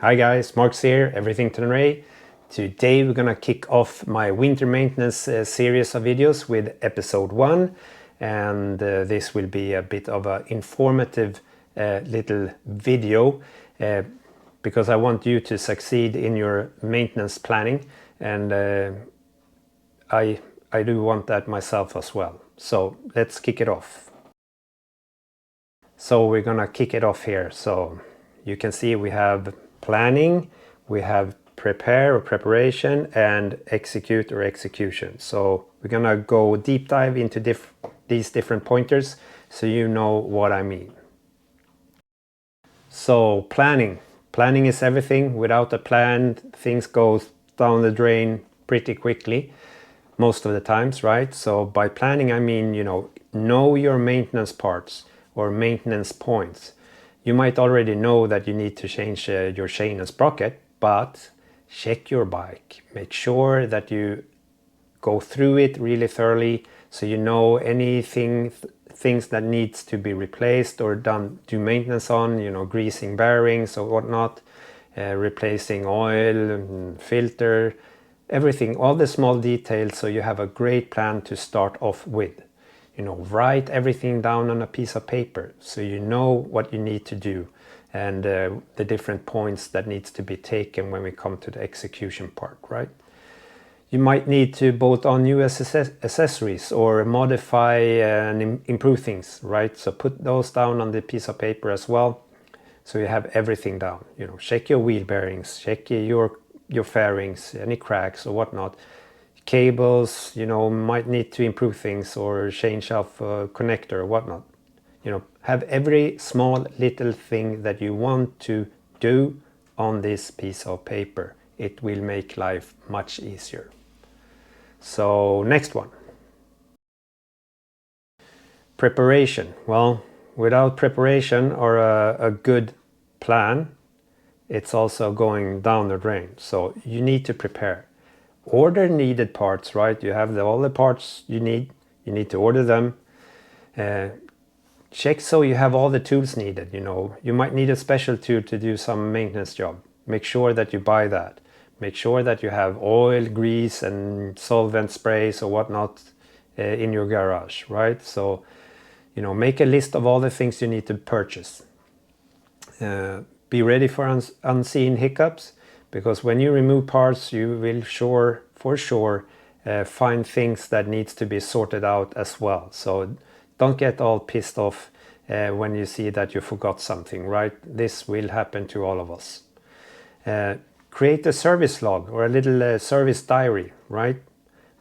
Hi guys, Mark's here, Everything Tenere. Today we're gonna kick off my winter maintenance series of videos with episode 1, and this will be a bit of an informative little video because I want you to succeed in your maintenance planning, and I do want that myself as well. So let's kick it off. So we're gonna kick it off here. So you can see we have planning, we have prepare or preparation, and execute or execution. So we're gonna go deep dive into these different pointers so you know what I mean. So planning is everything. Without a plan, things go down the drain pretty quickly most of the times, right? So by planning I mean, know your maintenance parts or maintenance points. You might already know that you need to change your chain and sprocket, but check your bike. Make sure that you go through it really thoroughly so you know things that needs to be replaced or do maintenance on, greasing bearings or whatnot, replacing oil, filter, everything, all the small details, so you have a great plan to start off with. Write everything down on a piece of paper so you know what you need to do and the different points that needs to be taken when we come to the execution part, right? You might need to bolt on new accessories or modify and improve things, right? So put those down on the piece of paper as well, so you have everything down. Check your wheel bearings, check your fairings, any cracks or whatnot. Cables, might need to improve things or change off a connector or whatnot. Have every small little thing that you want to do on this piece of paper. It will make life much easier. So next one. Preparation. Well, without preparation or a good plan, it's also going down the drain. So you need to prepare. Order needed parts, right? You have all the parts you need to order them. Check so you have all the tools needed. You might need a special tool to do some maintenance job. Make sure that you buy that. Make sure that you have oil, grease and solvent sprays or whatnot in your garage, right? So make a list of all the things you need to purchase. Be ready for unseen hiccups, because when you remove parts you will for sure find things that needs to be sorted out as well. So don't get all pissed off when you see that you forgot something, right? This will happen to all of us. Create a service log or a little service diary, right?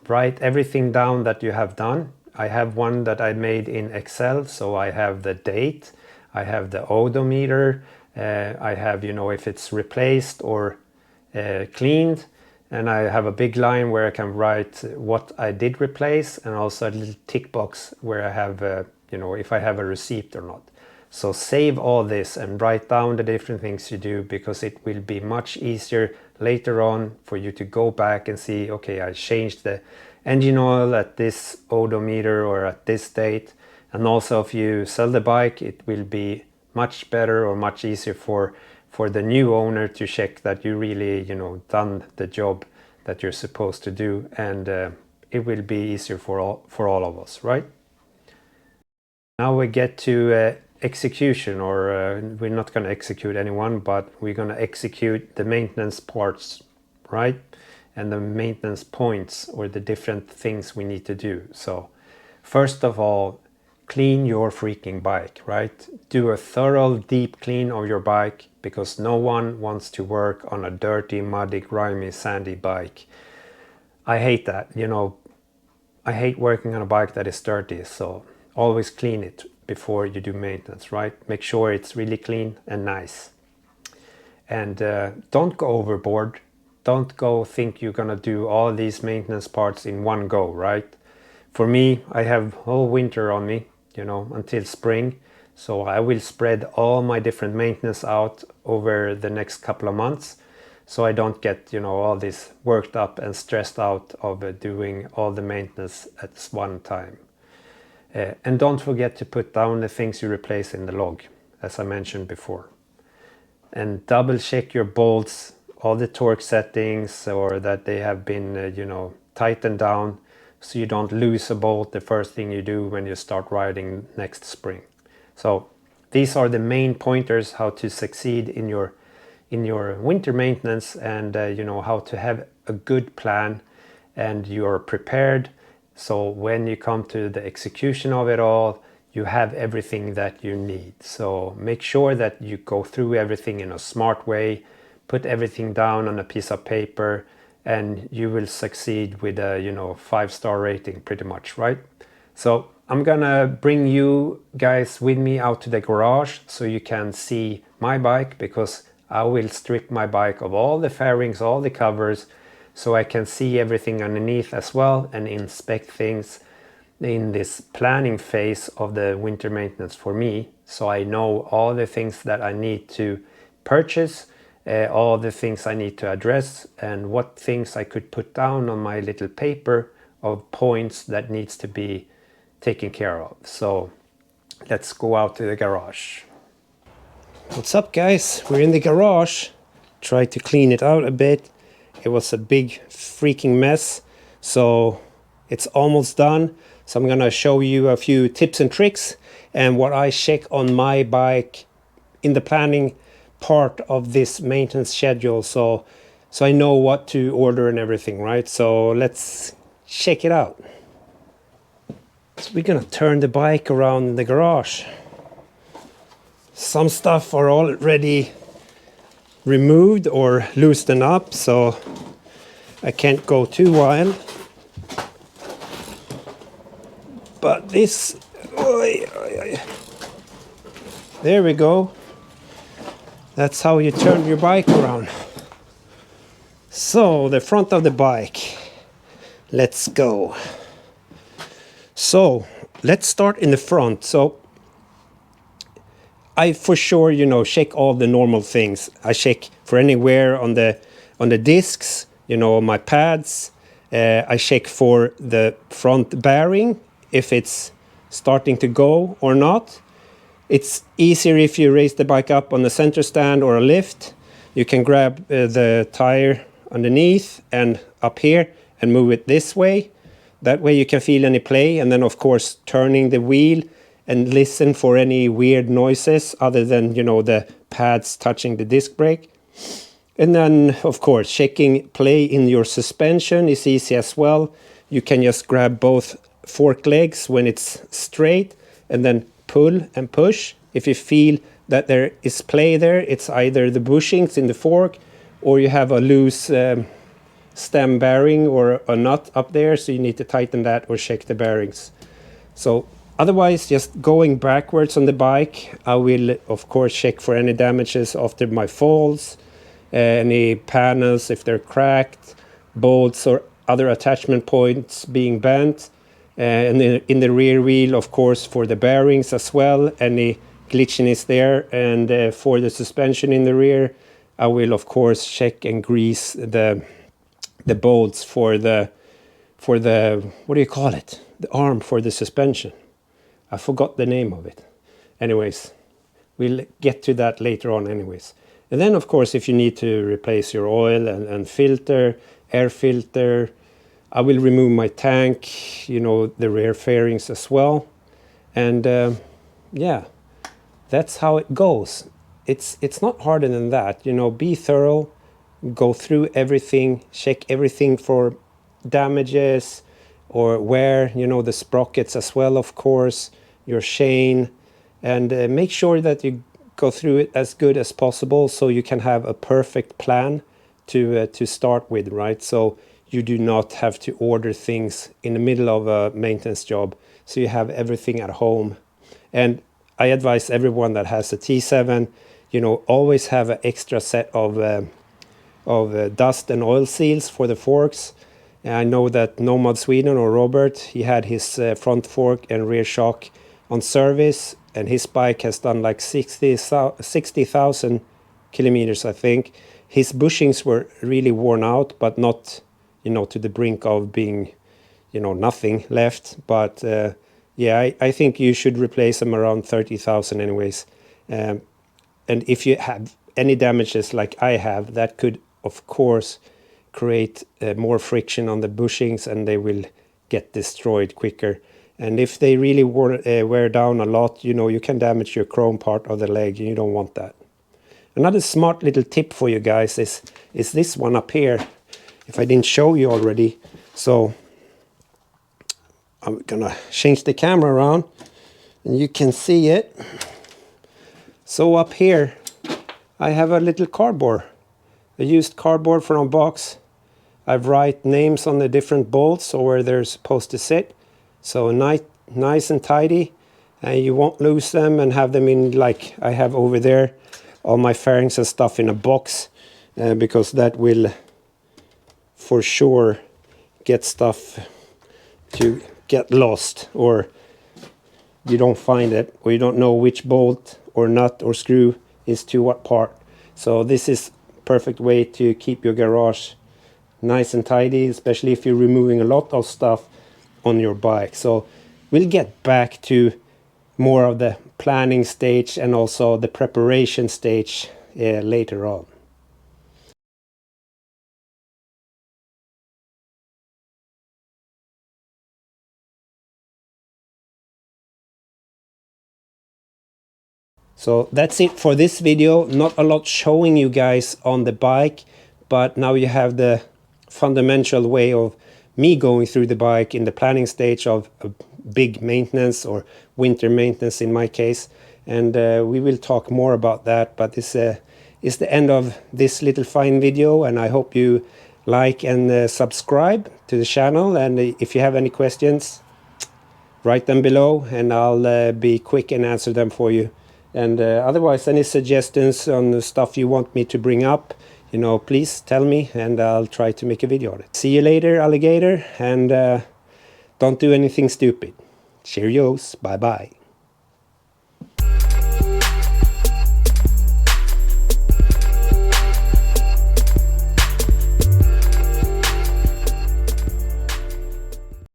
Write everything down that you have done. I have one that I made in Excel, so I have the date, I have the odometer, I have, if it's replaced or cleaned, and I have a big line where I can write what I did replace, and also a little tick box where I have, if I have a receipt or not. So save all this and write down the different things you do, because it will be much easier later on for you to go back and see, okay, I changed the engine oil at this odometer or at this date. And also if you sell the bike, it will be much better or much easier for the new owner to check that you really, done the job that you're supposed to do, and it will be easier for all of us, right? Now we get to execution, or we're not going to execute anyone, but we're going to execute the maintenance parts, right? And the maintenance points, or the different things we need to do. So first of all, clean your freaking bike, right? Do a thorough deep clean of your bike, because no one wants to work on a dirty, muddy, grimy, sandy bike. I hate that, I hate working on a bike that is dirty. So always clean it before you do maintenance, right? Make sure it's really clean and nice. And don't go overboard. Don't go think you're gonna do all these maintenance parts in one go, right? For me, I have whole winter on me, until spring. So I will spread all my different maintenance out over the next couple of months, so I don't get, all this worked up and stressed out of doing all the maintenance at one time. And don't forget to put down the things you replace in the log, as I mentioned before. and double check your bolts, all the torque settings, or that they have been you know, tightened down, so you don't lose a bolt the first thing you do when you start riding next spring. So these are the main pointers how to succeed in your winter maintenance, and you know, how to have a good plan and you're prepared, so when you come to the execution of it all, you have everything that you need. So make sure that you go through everything in a smart way, put everything down on a piece of paper, and you will succeed with a, you know, 5-star rating pretty much, right? So I'm gonna bring you guys with me out to the garage so you can see my bike, because I will strip my bike of all the fairings, all the covers, so I can see everything underneath as well and inspect things in this planning phase of the winter maintenance for me, so I know all the things that I need to purchase, all the things I need to address, and what things I could put down on my little paper of points that needs to be taken care of. So let's go out to the garage. What's up, guys? We're in the garage. Tried to clean it out a bit. It was a big freaking mess, so it's almost done. So I'm gonna show you a few tips and tricks and what I check on my bike in the planning part of this maintenance schedule, so I know what to order and everything, right? So let's check it out. So we're gonna turn the bike around in the garage. Some stuff are already removed or loosened up, so I can't go too wild. But this, there we go. That's how you turn your bike around. So the front of the bike, let's go. So let's start in the front. So I for sure, you know, check all the normal things. I check for any wear on the discs, you know, my pads. I check for the front bearing, if it's starting to go or not. It's easier if you raise the bike up on the center stand or a lift. You can grab the tire underneath and up here and move it this way. That way you can feel any play, and then of course turning the wheel and listen for any weird noises other than, you know, the pads touching the disc brake. And then of course checking play in your suspension is easy as well. You can just grab both fork legs when it's straight and then pull and push. If you feel that there is play there, it's either the bushings in the fork or you have a loose stem bearing or a nut up there, so you need to tighten that or check the bearings. So otherwise, just going backwards on the bike, I will of course check for any damages after my falls, any panels if they're cracked, bolts or other attachment points being bent. And in the rear wheel, of course, for the bearings as well, any glitchiness there. And for the suspension in the rear, I will of course check and grease the bolts for the what do you call it? The arm for the suspension. I forgot the name of it. Anyways, we'll get to that later on anyways. And then of course, if you need to replace your oil and filter, air filter, I will remove my tank, you know, the rear fairings as well. And yeah, that's how it goes. It's not harder than that, you know. Be thorough, go through everything, check everything for damages or wear, you know, the sprockets as well, of course, your chain, and make sure that you go through it as good as possible so you can have a perfect plan to start with, right? So you do not have to order things in the middle of a maintenance job, so you have everything at home. And I advise everyone that has a T7, you know, always have an extra set of dust and oil seals for the forks. And I know that Nomad Sweden, or Robert, he had his front fork and rear shock on service, and his bike has done like 60,000 kilometers, I think. His bushings were really worn out, but not, you know, to the brink of being, you know, nothing left. But yeah, I think you should replace them around 30,000 anyways. And if you have any damages like I have, that could of course create more friction on the bushings, and they will get destroyed quicker. And if they really wear down a lot, you know, you can damage your chrome part of the leg, and you don't want that. Another smart little tip for you guys is this one up here, if I didn't show you already. So I'm gonna change the camera around and you can see it. So up here I have a little cardboard, a used cardboard from a box. I've write names on the different bolts or where they're supposed to sit, so nice and tidy, and you won't lose them and have them in, like I have over there, all my fairings and stuff in a box, because that will for sure get stuff to get lost, or you don't find it, or you don't know which bolt or nut or screw is to what part. So this is perfect way to keep your garage nice and tidy, especially if you're removing a lot of stuff on your bike. So we'll get back to more of the planning stage and also the preparation stage later on. So that's it for this video. Not a lot showing you guys on the bike, but now you have the fundamental way of me going through the bike in the planning stage of a big maintenance or winter maintenance in my case. And we will talk more about that, but this is the end of this little fine video, and I hope you like and subscribe to the channel. And if you have any questions, write them below and I'll be quick and answer them for you. And otherwise, any suggestions on the stuff you want me to bring up, you know, please tell me and I'll try to make a video on it. See you later, alligator, and don't do anything stupid. Cheerios, bye bye.